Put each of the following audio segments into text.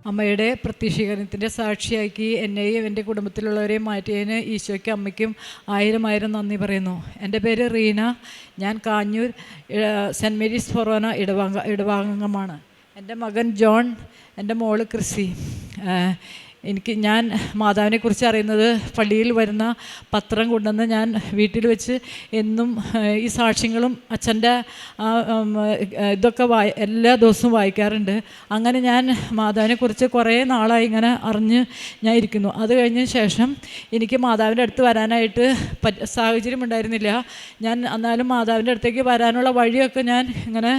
അമ്മയുടെ പ്രത്യക്ഷീകരണത്തിൻ്റെ സാക്ഷിയാക്കി എന്നെയും എൻ്റെ കുടുംബത്തിലുള്ളവരെയും മാറ്റിയതിന് ഈശോയ്ക്കും അമ്മയ്ക്കും 1000 നന്ദി പറയുന്നു. എൻ്റെ പേര് റീന. ഞാൻ കാഞ്ഞൂർ സെൻറ്റ് മേരീസ് ഫൊറോന ഇടവാംഗമാണ്. എൻ്റെ മകൻ ജോൺ, എൻ്റെ മോള് ക്രിസി. ഞാൻ മാതാവിനെക്കുറിച്ച് അറിയുന്നത് പള്ളിയിൽ വരുന്ന പത്രം കൊണ്ടുവന്ന് ഞാൻ വീട്ടിൽ വെച്ച് എന്നും ഈ സാക്ഷ്യങ്ങളും അച്ഛൻ്റെ ഇതൊക്കെ എല്ലാ ദിവസവും വായിക്കാറുണ്ട്. അങ്ങനെ ഞാൻ മാതാവിനെക്കുറിച്ച് കുറേ നാളായി ഇങ്ങനെ അറിഞ്ഞ് ഞാൻ ഇരിക്കുന്നു. അത് കഴിഞ്ഞ ശേഷം എനിക്ക് മാതാവിൻ്റെ അടുത്ത് വരാനായിട്ട് സാഹചര്യം ഉണ്ടായിരുന്നില്ല. ഞാൻ എന്നാലും മാതാവിൻ്റെ അടുത്തേക്ക് വരാനുള്ള വഴിയൊക്കെ ഞാൻ ഇങ്ങനെ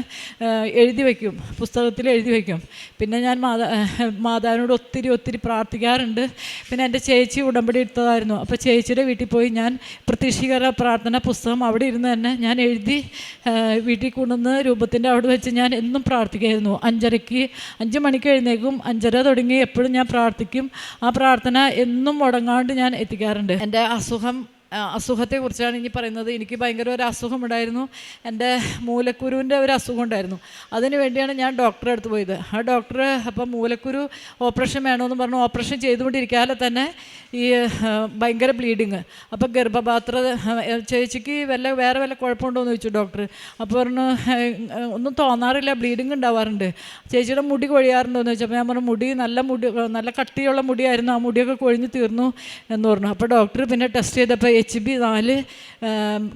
എഴുതി വയ്ക്കും, പുസ്തകത്തിൽ എഴുതി വയ്ക്കും. പിന്നെ ഞാൻ മാതാവിനോട് ഒത്തിരി പ്രാർത്ഥിക്കാറുണ്ട്. പിന്നെ എൻ്റെ ചേച്ചി ഉടമ്പടി എടുത്തതായിരുന്നു. അപ്പോൾ ചേച്ചിയുടെ വീട്ടിൽ പോയി ഞാൻ പ്രത്യക്ഷീകരണ പ്രാർത്ഥന പുസ്തകം അവിടെ ഇരുന്ന് തന്നെ ഞാൻ എഴുതി വീട്ടിൽ കൊണ്ടുവന്ന് രൂപത്തിൻ്റെ അവിടെ വെച്ച് ഞാൻ എന്നും പ്രാർത്ഥിക്കുമായിരുന്നു. 5 മണിക്ക് എഴുന്നേക്കും, 5:30 തുടങ്ങി എപ്പോഴും ഞാൻ പ്രാർത്ഥിക്കും. ആ പ്രാർത്ഥന എന്നും മുടങ്ങാണ്ട് ഞാൻ എത്തിക്കാറുണ്ട്. എൻ്റെ അസുഖത്തെക്കുറിച്ചാണ് ഇനി പറയുന്നത്. എനിക്ക് ഭയങ്കര ഒരു അസുഖമുണ്ടായിരുന്നു. എൻ്റെ മൂലക്കുരുവിൻ്റെ ഒരു അസുഖം ഉണ്ടായിരുന്നു. അതിന് വേണ്ടിയാണ് ഞാൻ ഡോക്ടറെ അടുത്ത് പോയത്. ആ ഡോക്ടർ അപ്പം മൂലക്കുരു ഓപ്പറേഷൻ വേണമെന്ന് പറഞ്ഞു. ഓപ്പറേഷൻ ചെയ്തുകൊണ്ടിരിക്കാതെ തന്നെ ഈ ഭയങ്കര ബ്ലീഡിങ്. അപ്പോൾ ഗർഭപാത്ര ചേച്ചിക്ക് വേറെ വല്ല കുഴപ്പമുണ്ടോയെന്ന് ചോദിച്ചു ഡോക്ടർ. അപ്പോൾ പറഞ്ഞു ഒന്നും തോന്നാറില്ല, ബ്ലീഡിങ് ഉണ്ടാവാറുണ്ട്. ചേച്ചിയുടെ മുടി കൊഴിയാറുണ്ടോയെന്ന് ചോദിച്ചു. അപ്പോൾ ഞാൻ പറഞ്ഞു നല്ല കട്ടിയുള്ള മുടിയായിരുന്നു, ആ മുടിയൊക്കെ കൊഴിഞ്ഞ് തീർന്നു എന്ന് പറഞ്ഞു. അപ്പോൾ ഡോക്ടർ പിന്നെ ടെസ്റ്റ് ചെയ്തപ്പോൾ HB4,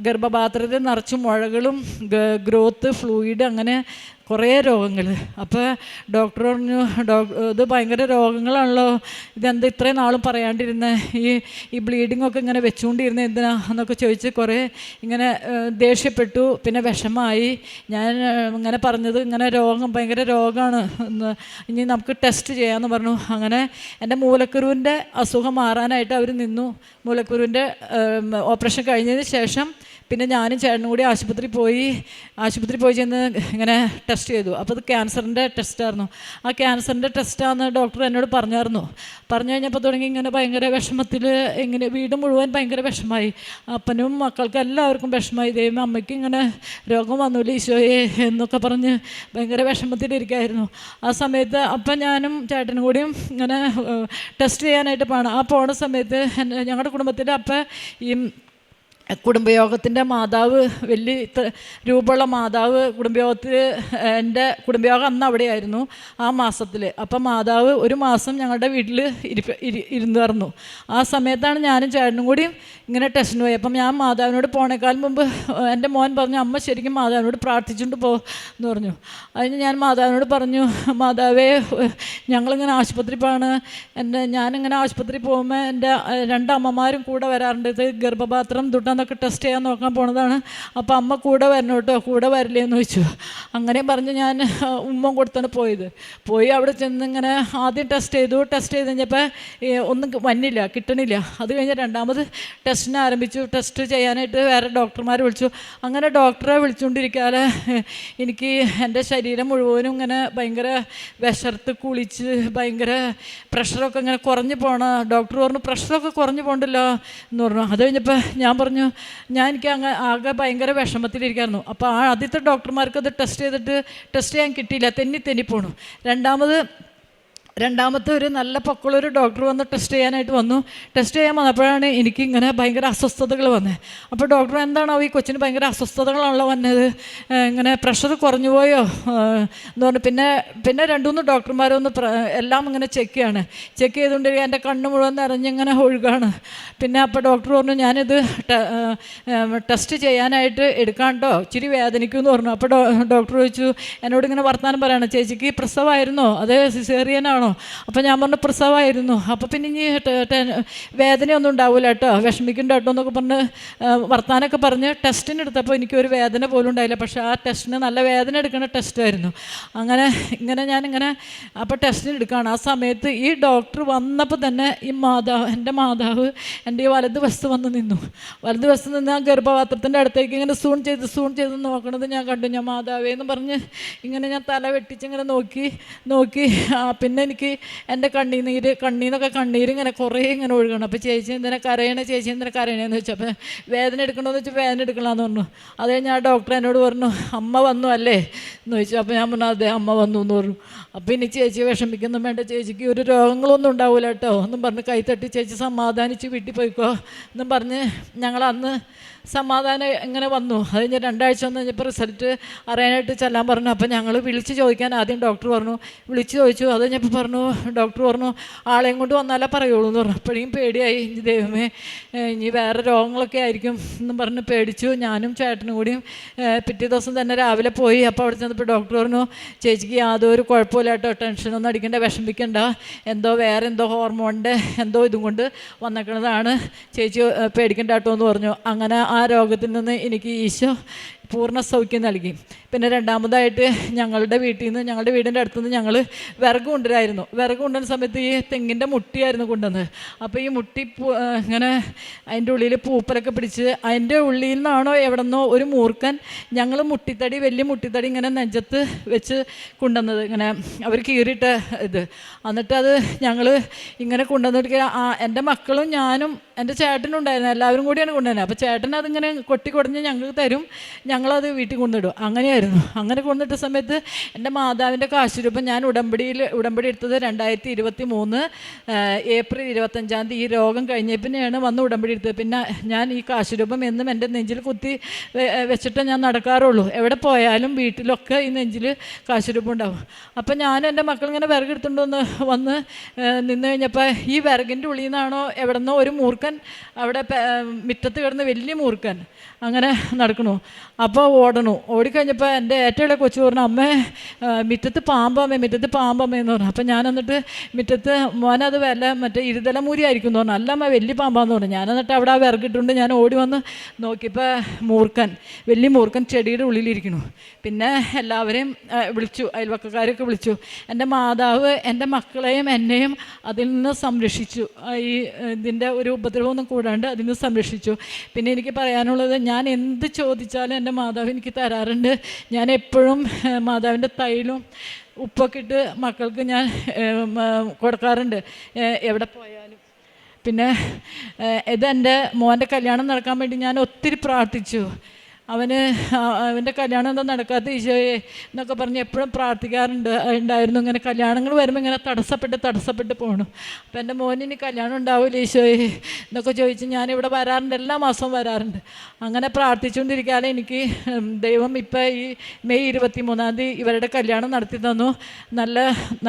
ഗർഭപാത്രത്തിൽ നിറച്ച് മുഴകളും ഗ്രോത്ത് ഫ്ലൂയിഡ്, അങ്ങനെ കുറേ രോഗങ്ങൾ. അപ്പോൾ ഡോക്ടർ പറഞ്ഞു, ഇത് ഭയങ്കര രോഗങ്ങളാണല്ലോ, ഇതെന്താ ഇത്രയും നാളും പറയാണ്ടിരുന്നത്, ഈ ബ്ലീഡിങ്ങൊക്കെ ഇങ്ങനെ വെച്ചുകൊണ്ടിരുന്നത് എന്തിനാ എന്നൊക്കെ ചോദിച്ച് കുറേ ഇങ്ങനെ ദേഷ്യപ്പെട്ടു. പിന്നെ വിഷമമായി. ഞാൻ ഇങ്ങനെ പറഞ്ഞത് ഇങ്ങനെ ഭയങ്കര രോഗമാണ്, ഇനി നമുക്ക് ടെസ്റ്റ് ചെയ്യാമെന്ന് പറഞ്ഞു. അങ്ങനെ എൻ്റെ മൂലക്കുരുവിൻ്റെ അസുഖം മാറാനായിട്ട് അവർ നിന്നു. മൂലക്കുരുവിൻ്റെ ഓപ്പറേഷൻ കഴിഞ്ഞതിന് ശേഷം പിന്നെ ഞാനും ചേട്ടനും കൂടി ആശുപത്രി പോയി ചെന്ന് ഇങ്ങനെ ടെസ്റ്റ് ചെയ്തു. അപ്പോൾ അത് ക്യാൻസറിൻ്റെ ടെസ്റ്റായിരുന്നു. ആ ക്യാൻസറിൻ്റെ ടെസ്റ്റാണെന്ന് ഡോക്ടർ എന്നോട് പറഞ്ഞു കഴിഞ്ഞപ്പോൾ തുടങ്ങി ഇങ്ങനെ ഭയങ്കര വിഷമത്തിൽ, ഇങ്ങനെ വീട് മുഴുവൻ ഭയങ്കര വിഷമായി. അപ്പനും മക്കൾക്കും എല്ലാവർക്കും വിഷമായി. ദൈവം അമ്മയ്ക്ക് ഇങ്ങനെ രോഗം വന്നില്ല ഈശോയെ എന്നൊക്കെ പറഞ്ഞ് ഭയങ്കര വിഷമത്തിലിരിക്കുകയായിരുന്നു. ആ സമയത്ത് അപ്പം ഞാനും ചേട്ടനും കൂടിയും ഇങ്ങനെ ടെസ്റ്റ് ചെയ്യാനായിട്ട് പോണ സമയത്ത് ഞങ്ങളുടെ കുടുംബത്തിൻ്റെ അപ്പം ഈ കുടുംബയോഗത്തിൻ്റെ മാതാവ്, വലിയ രൂപമുള്ള മാതാവ് കുടുംബയോഗത്തിൽ, എൻ്റെ കുടുംബയോഗം അന്ന് അവിടെയായിരുന്നു ആ മാസത്തിൽ. അപ്പം മാതാവ് ഒരു മാസം ഞങ്ങളുടെ വീട്ടിൽ ഇരുന്നു. ആ സമയത്താണ് ഞാനും ചേട്ടനും കൂടി ഇങ്ങനെ ടെസ്റ്റിന് പോയി. അപ്പം ഞാൻ മാതാവിനോട് പോണേക്കാൾ മുമ്പ് എൻ്റെ മോൻ പറഞ്ഞു, അമ്മ ശരിക്കും മാതാവിനോട് പ്രാർത്ഥിച്ചുകൊണ്ട് എന്ന് പറഞ്ഞു. അതിന് ഞാൻ മാതാവിനോട് പറഞ്ഞു, മാതാവേ ഞങ്ങളിങ്ങനെ ആശുപത്രി ഞാനിങ്ങനെ ആശുപത്രി പോകുമ്പോൾ എൻ്റെ 2 അമ്മമാരും കൂടെ വരാറുണ്ട്. ഇത് ഗർഭപാത്രം എന്നൊക്കെ ടെസ്റ്റ് ചെയ്യാൻ നോക്കാൻ പോണതാണ്. അപ്പോൾ അമ്മ കൂടെ വരണം കേട്ടോ, കൂടെ വരില്ലേന്ന് ചോദിച്ചു. അങ്ങനെ പറഞ്ഞ് ഞാൻ ഉമ്മം കൊടുത്താണ് പോയി അവിടെ ചെന്ന് ഇങ്ങനെ ആദ്യം ടെസ്റ്റ് ചെയ്ത് കഴിഞ്ഞപ്പോൾ ഒന്നും കിട്ടണില്ല. അത് കഴിഞ്ഞ് 2ാമത് ടെസ്റ്റിന് ആരംഭിച്ചു. ടെസ്റ്റ് ചെയ്യാനായിട്ട് വേറെ ഡോക്ടർമാർ വിളിച്ചു. അങ്ങനെ ഡോക്ടറെ വിളിച്ചുകൊണ്ടിരിക്കാതെ എനിക്ക് എൻ്റെ ശരീരം മുഴുവനും ഇങ്ങനെ ഭയങ്കര വിശർത്ത് കുളിച്ച് ഭയങ്കര പ്രഷറൊക്കെ ഇങ്ങനെ കുറഞ്ഞു ഡോക്ടർ പറഞ്ഞു, പ്രഷറൊക്കെ കുറഞ്ഞു പോകണ്ടല്ലോ എന്ന് പറഞ്ഞു. അത് കഴിഞ്ഞപ്പോൾ ഞാൻ പറഞ്ഞു, എനിക്ക് ആകെ ഭയങ്കര വിഷമത്തിലിരിക്കായിരുന്നു. അപ്പോൾ ആദ്യത്തെ ഡോക്ടർമാർക്ക് അത് ടെസ്റ്റ് ചെയ്യാൻ കിട്ടിയില്ല, തെന്നി പോണു. രണ്ടാമത്തെ ഒരു നല്ല പൊക്കമുള്ളൊരു ഡോക്ടർ വന്ന് ടെസ്റ്റ് ചെയ്യാൻ വന്നപ്പോഴാണ് എനിക്കിങ്ങനെ ഭയങ്കര അസ്വസ്ഥതകൾ വന്നത്. അപ്പോൾ ഡോക്ടർ എന്താണോ ഈ കൊച്ചിന് ഭയങ്കര അസ്വസ്ഥതകളാണല്ലോ വന്നത്, ഇങ്ങനെ പ്രഷർ കുറഞ്ഞു പോയോ എന്ന് പറഞ്ഞു. പിന്നെ 2-3 ഡോക്ടർമാരൊന്ന് എല്ലാം ഇങ്ങനെ ചെക്ക് ചെയ്തുകൊണ്ടിരിക്കുക. എൻ്റെ കണ്ണ് മുഴുവൻ നിറഞ്ഞിങ്ങനെ ഒഴുകാണ്. പിന്നെ അപ്പോൾ ഡോക്ടർ പറഞ്ഞു, ഞാനിത് ടെസ്റ്റ് ചെയ്യാനായിട്ട് എടുക്കാണ്ടോ, ഇച്ചിരി വേദനിക്കുമെന്ന് പറഞ്ഞു. അപ്പോൾ ഡോക്ടർ ചോദിച്ചു, എന്നോട് ഇങ്ങനെ വർത്തമാനം പറയണം, ചേച്ചിക്ക് പ്രസവമായിരുന്നോ അതേ സിസേറിയനാണോ? അപ്പം ഞാൻ പറഞ്ഞു, പ്രസവമായിരുന്നു. അപ്പോൾ പിന്നെ ഇനി വേദനയൊന്നും ഉണ്ടാവില്ല കേട്ടോ, വിഷമിക്കണ്ട കേട്ടോ എന്നൊക്കെ പറഞ്ഞ് വർത്താനൊക്കെ പറഞ്ഞ് ടെസ്റ്റിന് എടുത്തപ്പോൾ എനിക്കൊരു വേദന പോലും ഉണ്ടായില്ല. പക്ഷേ ആ ടെസ്റ്റിന് നല്ല വേദന എടുക്കുന്ന ടെസ്റ്റായിരുന്നു. ഞാനിങ്ങനെ അപ്പോൾ ടെസ്റ്റിന് എടുക്കുകയാണ്. ആ സമയത്ത് ഈ ഡോക്ടർ വന്നപ്പോൾ തന്നെ എൻ്റെ മാതാവ് എൻ്റെ ഈ വലതുവശത്ത് വന്ന് നിന്നു. ആ ഗർഭപാത്രത്തിൻ്റെ അടുത്തേക്ക് ഇങ്ങനെ സൂൺ ചെയ്ത് നോക്കണത് ഞാൻ കണ്ടു. ഞാൻ മാതാവേന്ന് പറഞ്ഞ് ഇങ്ങനെ ഞാൻ തല വെട്ടിച്ചിങ്ങനെ നോക്കി പിന്നെ എനിക്ക് എൻ്റെ കണ്ണീന്നൊക്കെ കണ്ണീര് ഇങ്ങനെ കുറേ ഇങ്ങനെ ഒഴുകണം. അപ്പോൾ ചേച്ചി എന്തിനാ കരയണേ, ചേച്ചി എന്തിനാ കരയണേന്ന് വെച്ചു. അപ്പോൾ വേദന എടുക്കണമെന്ന് വെച്ചാൽ വേദന എടുക്കണമെന്ന് പറഞ്ഞു. അത് കഴിഞ്ഞ് ആ ഡോക്ടർ എന്നോട് പറഞ്ഞു, അമ്മ വന്നു അല്ലേ എന്ന് ചോദിച്ചു. അപ്പോൾ ഞാൻ പറഞ്ഞു അതെ അമ്മ വന്നു എന്ന് പറഞ്ഞു. അപ്പോൾ ഇനി ചേച്ചി വിഷമിക്കൊന്നും വേണ്ട, ചേച്ചിക്ക് ഒരു രോഗങ്ങളൊന്നും ഉണ്ടാവില്ല കേട്ടോ എന്നും പറഞ്ഞ് കൈത്തട്ടി ചേച്ചി സമാധാനിച്ച് വീട്ടിൽ പോയിക്കോ എന്നും പറഞ്ഞ് ഞങ്ങൾ അന്ന് സമാധാനം ഇങ്ങനെ വന്നു. അത് കഴിഞ്ഞ് 2 ആഴ്ച വന്നു കഴിഞ്ഞപ്പോൾ റിസൾട്ട് അറിയാനായിട്ട് ചെല്ലാൻ പറഞ്ഞു. അപ്പോൾ ഞങ്ങൾ വിളിച്ച് ചോദിക്കാൻ ആദ്യം ഡോക്ടർ പറഞ്ഞു, വിളിച്ച് ചോദിച്ചു. അത് കഴിഞ്ഞപ്പോൾ പറഞ്ഞു, ഡോക്ടർ പറഞ്ഞു ആളെയും കൊണ്ട് വന്നാലേ പറയുള്ളൂ എന്ന് പറഞ്ഞു. അപ്പോഴേക്കും പേടിയായി, ഇനി ദൈവമേ ഇനി വേറെ രോഗങ്ങളൊക്കെ ആയിരിക്കും എന്നും പറഞ്ഞ് പേടിച്ചു. ഞാനും ചേട്ടനും കൂടിയും പിറ്റേ ദിവസം തന്നെ രാവിലെ പോയി. അപ്പോൾ അവിടെ ചെന്നപ്പോൾ ഡോക്ടർ പറഞ്ഞു, ചേച്ചിക്ക് യാതൊരു കുഴപ്പമില്ല കേട്ടോ, ടെൻഷനൊന്നും അടിക്കണ്ട, വിഷമിക്കണ്ട, വേറെ എന്തോ ഹോർമോണിൻ്റെ എന്തോ ഇതും കൊണ്ട് വന്നേക്കണതാണ്, ചേച്ചി പേടിക്കണ്ട കേട്ടോ എന്ന് പറഞ്ഞു. അങ്ങനെ ആ രോഗത്തിൽ നിന്ന് എനിക്ക് ഈശോ പൂർണ്ണ സൗഖ്യം നൽകി. പിന്നെ രണ്ടാമതായിട്ട് ഞങ്ങളുടെ വീടിൻ്റെ അടുത്തുനിന്ന് ഞങ്ങൾ വിറക് കൊണ്ടുവരായിരുന്നു. വിറക് കൊണ്ടുവരുന്ന സമയത്ത് ഈ തെങ്ങിൻ്റെ മുട്ടിയായിരുന്നു കൊണ്ടുവന്നത്. അപ്പോൾ ഈ മുട്ടി ഇങ്ങനെ അതിൻ്റെ ഉള്ളിൽ പൂപ്പലൊക്കെ പിടിച്ച് അതിൻ്റെ ഉള്ളിൽ നിന്നാണോ എവിടെ നിന്നോ ഒരു മൂർഖൻ ഞങ്ങൾ വലിയ മുട്ടിത്തടി ഇങ്ങനെ നെഞ്ചത്ത് വെച്ച് കൊണ്ടുവന്നത്, ഇങ്ങനെ അവർ കീറിയിട്ട് ഇത്. എന്നിട്ട് അത് ഞങ്ങൾ ഇങ്ങനെ കൊണ്ടുവന്നിട്ട് എൻ്റെ മക്കളും ഞാനും എൻ്റെ ചേട്ടനും ഉണ്ടായിരുന്നു, എല്ലാവരും കൂടിയാണ് കൊണ്ടുവരുന്നത്. അപ്പോൾ ചേട്ടൻ അതിങ്ങനെ കൊട്ടിക്കൊടഞ്ഞ് ഞങ്ങൾക്ക് തരും, ഞങ്ങളത് വീട്ടിൽ കൊണ്ടിടും. അങ്ങനെയായിരുന്നു. അങ്ങനെ കൊണ്ടിട്ട സമയത്ത് എൻ്റെ മാതാവിൻ്റെ കാശുരൂപം ഞാൻ ഉടമ്പടി എടുത്തത് 2023 ഏപ്രിൽ 25 ഈ രോഗം കഴിഞ്ഞ പിന്നെയാണ് വന്ന് ഉടമ്പടി എടുത്തത്. പിന്നെ ഞാൻ ഈ കാശുരൂപം എന്നും എൻ്റെ നെഞ്ചിൽ കുത്തി വെച്ചിട്ടേ ഞാൻ നടക്കാറുള്ളൂ. എവിടെ പോയാലും വീട്ടിലൊക്കെ ഈ നെഞ്ചിൽ കാശുരൂപം ഉണ്ടാവും. അപ്പം ഞാനും എൻ്റെ മക്കളിങ്ങനെ വിറകെടുത്തുകൊണ്ട് വന്ന് നിന്ന് കഴിഞ്ഞപ്പോൾ ഈ വിറകിൻ്റെ ഉള്ളിൽ നിന്നാണോ എവിടെ നിന്നോ ഒരു മൂർഖൻ അവിടെ മുറ്റത്ത് കിടന്ന് വലിയ മൂർഖൻ അങ്ങനെ നടക്കണു. അപ്പോൾ ഓടിക്കഴിഞ്ഞപ്പോൾ എൻ്റെ ഏറ്റവും ഇളയ കൊച്ചു പറഞ്ഞു, അമ്മേ മുറ്റത്ത് പാമ്പമ്മേ എന്ന് പറഞ്ഞു. അപ്പം ഞാൻ എന്നിട്ട് മുറ്റത്ത് മോനത് മറ്റേ ഇരുതലമൂരി ആയിരിക്കും എന്ന് പറഞ്ഞു. അല്ല അമ്മ വലിയ പാമ്പാന്ന് പറഞ്ഞു. ഞാൻ എന്നിട്ട് അവിടെ ആ വിറകിട്ടുണ്ട് ഞാൻ ഓടി വന്ന് നോക്കിയപ്പോൾ വലിയ മൂർഖൻ ചെടിയുടെ ഉള്ളിലിരിക്കണു. പിന്നെ എല്ലാവരെയും വിളിച്ചു, അയൽവക്കക്കാരൊക്കെ വിളിച്ചു. എൻ്റെ മാതാവ് എൻ്റെ മക്കളെയും എന്നെയും അതിൽ നിന്ന് സംരക്ഷിച്ചു. ഈ ഇതിൻ്റെ ഒരു ഉപദ്രവമൊന്നും കൂടാണ്ട് അതിൽ നിന്ന് സംരക്ഷിച്ചു. പിന്നെ എനിക്ക് പറയാനുള്ളത്, ഞാൻ എന്ത് ചോദിച്ചാലും എൻ്റെ മാതാവ് എനിക്ക് തരാറുണ്ട്. ഞാൻ എപ്പോഴും മാതാവിൻ്റെ തൈലും ഉപ്പൊക്കെ ഇട്ട് മക്കൾക്ക് ഞാൻ കൊടുക്കാറുണ്ട് എവിടെ പോയാലും. പിന്നെ ഇതെൻ്റെ മോൻ്റെ കല്യാണം നടക്കാൻ വേണ്ടി ഞാൻ ഒത്തിരി പ്രാർത്ഥിച്ചു. അവൻ്റെ കല്യാണം എന്താ നടക്കാത്ത ഈശോയെ എന്നൊക്കെ പറഞ്ഞ് എപ്പോഴും ഉണ്ടായിരുന്നു. ഇങ്ങനെ കല്യാണങ്ങൾ വരുമ്പോൾ ഇങ്ങനെ തടസ്സപ്പെട്ട് പോകണം. അപ്പം എൻ്റെ മോനിനി കല്യാണം ഉണ്ടാവില്ല ഈശോയെ എന്നൊക്കെ ചോദിച്ച് ഞാനിവിടെ വരാറുണ്ട്, എല്ലാ മാസവും വരാറുണ്ട്. അങ്ങനെ പ്രാർത്ഥിച്ചുകൊണ്ടിരിക്കാതെ എനിക്ക് ദൈവം ഇപ്പം ഈ മെയ് 23 ഇവരുടെ കല്യാണം നടത്തി തന്നു.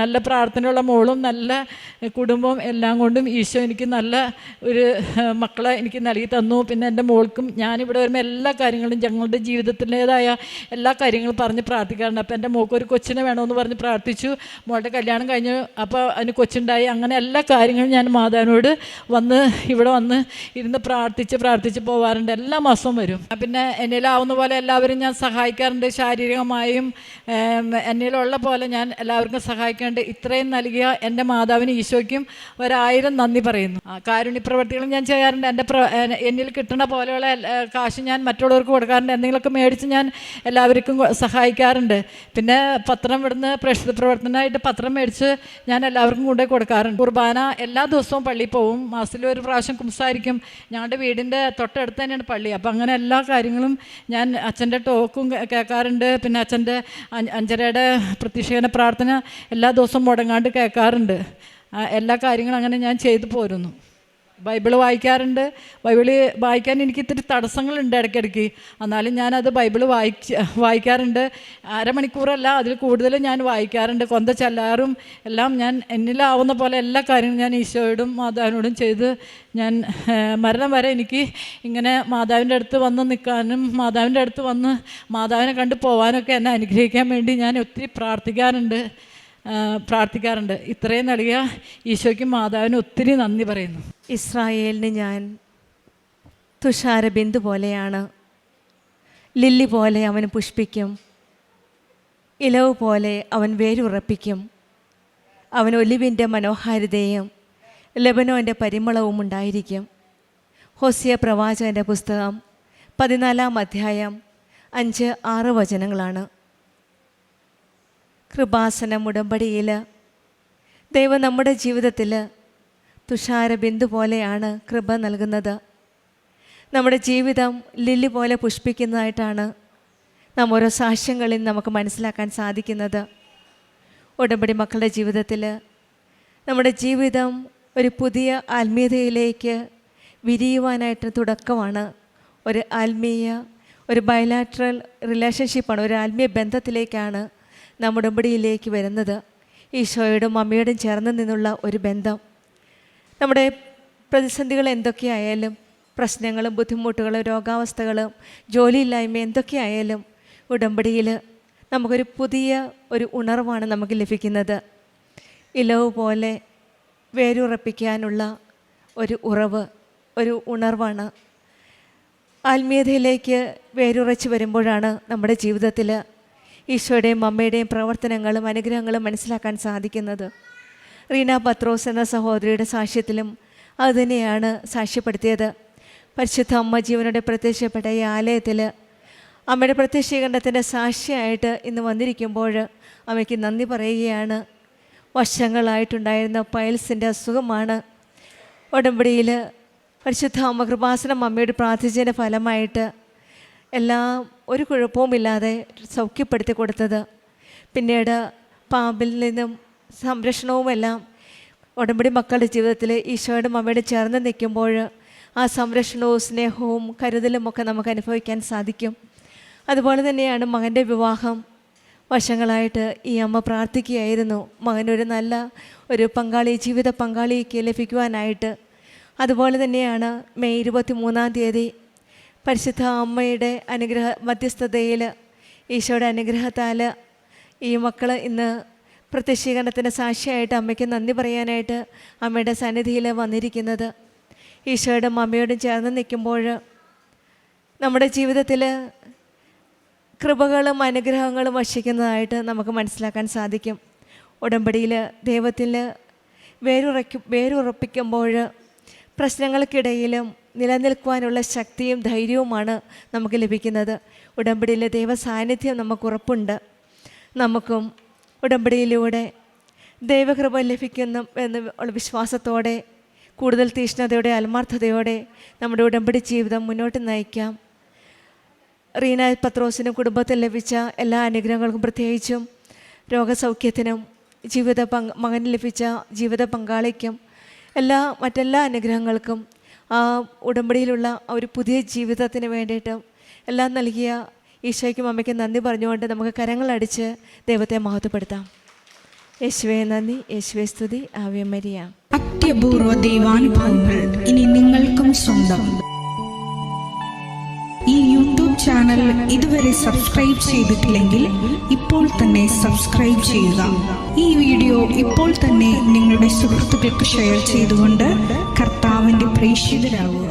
നല്ല പ്രാർത്ഥനയുള്ള മോളും നല്ല കുടുംബവും എല്ലാം കൊണ്ടും ഈശോ എനിക്ക് നല്ല ഒരു മക്കളെ എനിക്ക് നൽകി തന്നു. പിന്നെ എൻ്റെ മോൾക്കും ഞാനിവിടെ വരുമ്പോൾ എല്ലാ കാര്യങ്ങളും ഞങ്ങളുടെ ജീവിതത്തിൻ്റേതായ എല്ലാ കാര്യങ്ങളും പറഞ്ഞ് പ്രാർത്ഥിക്കാറുണ്ട്. അപ്പോൾ എൻ്റെ മോൾക്ക് ഒരു കൊച്ചിനെ വേണമെന്ന് പറഞ്ഞ് പ്രാർത്ഥിച്ചു. മോളുടെ കല്യാണം കഴിഞ്ഞു, അപ്പോൾ അതിന് കൊച്ചുണ്ടായി. അങ്ങനെ എല്ലാ കാര്യങ്ങളും ഞാൻ മാതാവിനോട് ഇവിടെ വന്ന് ഇരുന്ന് പ്രാർത്ഥിച്ച് പോവാറുണ്ട്. എല്ലാ മാസവും വരും. പിന്നെ എന്നിലാവുന്ന പോലെ എല്ലാവരും ഞാൻ സഹായിക്കാറുണ്ട്. ശാരീരികമായും എന്നിലുള്ള പോലെ ഞാൻ എല്ലാവർക്കും സഹായിക്കാറുണ്ട്. ഇത്രയും നൽകിയ എൻ്റെ മാതാവിന് ഈശോയ്ക്കും 1000 നന്ദി പറയുന്നു. കാരുണ്യപ്രവർത്തികളും ഞാൻ ചെയ്യാറുണ്ട്. എന്നിൽ കിട്ടുന്ന പോലെയുള്ള കാശ് ഞാൻ മറ്റുള്ളവർക്ക് കൊടുക്കാറുണ്ട്. എന്തെങ്കിലുമൊക്കെ മേടിച്ച് ഞാൻ എല്ലാവർക്കും സഹായിക്കാറുണ്ട്. പിന്നെ പത്രം ഇവിടുന്ന് പ്രേക്ഷിത പ്രവർത്തനമായിട്ട് പത്രം മേടിച്ച് ഞാൻ എല്ലാവർക്കും കൊണ്ടുപോയി കൊടുക്കാറുണ്ട്. കുർബാന എല്ലാ ദിവസവും പള്ളിയിൽ പോവും. മാസത്തിൽ ഒരു പ്രാവശ്യം കുംസാരിക്കും. ഞങ്ങളുടെ വീടിൻ്റെ തൊട്ടടുത്ത് തന്നെയാണ് പള്ളി. അപ്പം അങ്ങനെ എല്ലാ കാര്യങ്ങളും ഞാൻ അച്ഛൻ്റെ ടോക്കും കേൾക്കാറുണ്ട്. പിന്നെ അച്ഛൻ്റെ 5:30 പ്രത്യക്ഷീകരണ പ്രാർത്ഥന എല്ലാ ദിവസവും മുടങ്ങാണ്ട് കേൾക്കാറുണ്ട്. എല്ലാ കാര്യങ്ങളും അങ്ങനെ ഞാൻ ചെയ്തു പോരുന്നു. ബൈബിള് വായിക്കാറുണ്ട്. ബൈബിള് വായിക്കാൻ എനിക്ക് ഇത്തിരി തടസ്സങ്ങളുണ്ട് ഇടയ്ക്കിടയ്ക്ക്. എന്നാലും ഞാനത് ബൈബിള് വായിക്കാറുണ്ട്. അരമണിക്കൂറല്ല, അതിൽ കൂടുതൽ ഞാൻ വായിക്കാറുണ്ട്. കൊന്ത ചെല്ലാറും എല്ലാം ഞാൻ എന്നിലാവുന്ന പോലെ എല്ലാ കാര്യങ്ങളും ഞാൻ ഈശോയോടും മാതാവിനോടും ചെയ്ത് ഞാൻ മരണം വരെ എനിക്ക് ഇങ്ങനെ മാതാവിൻ്റെ അടുത്ത് വന്ന് നിൽക്കാനും മാതാവിൻ്റെ അടുത്ത് വന്ന് മാതാവിനെ കണ്ട് പോകാനൊക്കെ എന്നെ അനുഗ്രഹിക്കാൻ വേണ്ടി ഞാൻ ഒത്തിരി പ്രാർത്ഥിക്കാറുണ്ട്. ഇത്രയും നൽകിയ ഈശോയ്ക്കും മാതാവിന് ഒത്തിരി നന്ദി പറയുന്നു. ഇസ്രായേലിന് ഞാൻ തുഷാരബിന്ദു പോലെയാണ്. ലില്ലി പോലെ അവൻ പുഷ്പിക്കും, ഇലവ് പോലെ അവൻ വേരുറപ്പിക്കും. അവൻ ഒലിവിൻ്റെ മനോഹാരിതയും ലെബനോൻ്റെ പരിമളവും ഉണ്ടായിരിക്കും. ഹോസിയ പ്രവാചകൻ്റെ പുസ്തകം 14-ാം അധ്യായം 5-6 വചനങ്ങളാണ്. കൃപാസനം ഉടമ്പടിയിൽ ദൈവം നമ്മുടെ ജീവിതത്തിൽ തുഷാര ബിന്ദു പോലെയാണ് കൃപ നൽകുന്നത്. നമ്മുടെ ജീവിതം ലില്ലി പോലെ പുഷ്പിക്കുന്നതായിട്ടാണ് നാം ഓരോ സാക്ഷ്യങ്ങളിൽ നമുക്ക് മനസ്സിലാക്കാൻ സാധിക്കുന്നത്. ഉടമ്പടി മക്കളുടെ ജീവിതത്തിൽ നമ്മുടെ ജീവിതം ഒരു പുതിയ ആത്മീയതയിലേക്ക് വിരിയുവാനായിട്ട് തുടക്കമാണ്. ഒരു ബയലാട്രൽ റിലേഷൻഷിപ്പാണ്, ഒരു ആത്മീയ ബന്ധത്തിലേക്കാണ് നാം ഉടമ്പടിയിലേക്ക് വരുന്നത്. ഈശോയോടും അമ്മയോടും ചേർന്ന് നിന്നുള്ള ഒരു ബന്ധം. നമ്മുടെ പ്രതിസന്ധികൾ എന്തൊക്കെയായാലും, പ്രശ്നങ്ങളും ബുദ്ധിമുട്ടുകളും രോഗാവസ്ഥകളും ജോലിയില്ലായ്മ എന്തൊക്കെയായാലും ഉടമ്പടിയിൽ നമുക്കൊരു പുതിയ ഒരു ഉണർവാണ് നമുക്ക് ലഭിക്കുന്നത്. ഇലവ് പോലെ വേരുറപ്പിക്കാനുള്ള ഒരു ഒരു ഉണർവാണ്. ആത്മീയതയിലേക്ക് വേരുറച്ച് വരുമ്പോഴാണ് നമ്മുടെ ജീവിതത്തിൽ ഈശോയുടെയും അമ്മയുടെയും പ്രവർത്തനങ്ങളും അനുഗ്രഹങ്ങളും മനസ്സിലാക്കാൻ സാധിക്കുന്നത്. റീന പത്രോസ് എന്ന സഹോദരിയുടെ സാക്ഷ്യത്തിലും അതുതന്നെയാണ് സാക്ഷ്യപ്പെടുത്തിയത്. പരിശുദ്ധ അമ്മ ജീവനോടെ പ്രത്യക്ഷപ്പെട്ട ഈ ആലയത്തിൽ അമ്മയുടെ പ്രത്യക്ഷീകരണത്തിൻ്റെ സാക്ഷിയായിട്ട് ഇന്ന് വന്നിരിക്കുമ്പോൾ അമ്മയ്ക്ക് നന്ദി പറയുകയാണ്. വർഷങ്ങളായിട്ടുണ്ടായിരുന്ന പൈൽസിൻ്റെ അസുഖമാണ് ഉടമ്പടിയിൽ പരിശുദ്ധ അമ്മ കൃപാസനം അമ്മയോട് പ്രാർത്ഥിച്ചതിൻ്റെ ഫലമായിട്ട് എല്ലാം ഒരു കുഴപ്പവുമില്ലാതെ സൗഖ്യപ്പെടുത്തി കൊടുത്തത്. പിന്നീട് പാമ്പിൽ നിന്നും സംരക്ഷണവുമെല്ലാം ഉടമ്പടി മക്കളുടെ ജീവിതത്തിൽ ഈശോയുടെ അമ്മയോട് ചേർന്ന് നിൽക്കുമ്പോൾ ആ സംരക്ഷണവും സ്നേഹവും കരുതലും ഒക്കെ നമുക്ക് അനുഭവിക്കാൻ സാധിക്കും. അതുപോലെ തന്നെയാണ് മകൻ്റെ വിവാഹം. വർഷങ്ങളായിട്ട് ഈ അമ്മ പ്രാർത്ഥിക്കുകയായിരുന്നു മകനൊരു നല്ല ജീവിത പങ്കാളിക്ക് ലഭിക്കുവാനായിട്ട്. അതുപോലെ തന്നെയാണ് മെയ് 23 പരിശുദ്ധ അമ്മയുടെ മധ്യസ്ഥതയിൽ ഈശോയുടെ അനുഗ്രഹത്താൽ ഈ മക്കൾ ഇന്ന് പ്രത്യക്ഷീകരണത്തിൻ്റെ സാക്ഷിയായിട്ട് അമ്മയ്ക്ക് നന്ദി പറയാനായിട്ട് അമ്മയുടെ സന്നിധിയിൽ വന്നിരിക്കുന്നത്. ഈശോയുടെ അമ്മയോടും ചേർന്ന് നിൽക്കുമ്പോൾ നമ്മുടെ ജീവിതത്തിൽ കൃപകളും അനുഗ്രഹങ്ങളും വർഷിക്കുന്നതായിട്ട് നമുക്ക് മനസ്സിലാക്കാൻ സാധിക്കും. ഉടമ്പടിയിൽ ദൈവത്തിൽ വേരുറപ്പിക്കുമ്പോൾ പ്രശ്നങ്ങൾക്കിടയിലും നിലനിൽക്കുവാനുള്ള ശക്തിയും ധൈര്യവുമാണ് നമുക്ക് ലഭിക്കുന്നത്. ഉടമ്പടിയിലെ ദൈവ സാന്നിധ്യം നമുക്ക് ഉറപ്പുണ്ട്. നമുക്കും ഉടമ്പടിയിലൂടെ ദൈവകൃപ ലഭിക്കുന്ന എന്നുള്ള വിശ്വാസത്തോടെ കൂടുതൽ തീഷ്ണതയോടെ ആത്മാർത്ഥതയോടെ നമ്മുടെ ഉടമ്പടി ജീവിതം മുന്നോട്ട് നയിക്കാം. റീന പത്രോസിനും കുടുംബത്തിൽ ലഭിച്ച എല്ലാ അനുഗ്രഹങ്ങൾക്കും, പ്രത്യേകിച്ചും രോഗസൗഖ്യത്തിനും മകന് ലഭിച്ച ജീവിത പങ്കാളിക്കും മറ്റെല്ലാ അനുഗ്രഹങ്ങൾക്കും ആ ഉടമ്പടിയിലുള്ള ഒരു പുതിയ ജീവിതത്തിന് വേണ്ടിയിട്ടും എല്ലാം നൽകിയ ഈശോയ്ക്കും അമ്മയ്ക്കും നന്ദി പറഞ്ഞുകൊണ്ട് നമുക്ക് കരങ്ങളടിച്ച് ദൈവത്തെ മഹത്വപ്പെടുത്താം. യേശുവേ നന്ദി, യേശുവേ സ്തുതി, ആവേ മരിയ. അത്യപൂർവ ദൈവാനുഭവങ്ങൾ ഇനി നിങ്ങൾക്കും സ്വന്തം. ഈ യൂട്യൂബ് ചാനൽ ഇതുവരെ സബ്സ്ക്രൈബ് ചെയ്തിട്ടില്ലെങ്കിൽ ഇപ്പോൾ തന്നെ സബ്സ്ക്രൈബ് ചെയ്യുക. ഈ വീഡിയോ ഇപ്പോൾ തന്നെ നിങ്ങളുടെ സുഹൃത്തുക്കൾക്ക് ഷെയർ ചെയ്തുകൊണ്ട് കർത്താവിൻ്റെ പ്രേക്ഷിതരാകുക.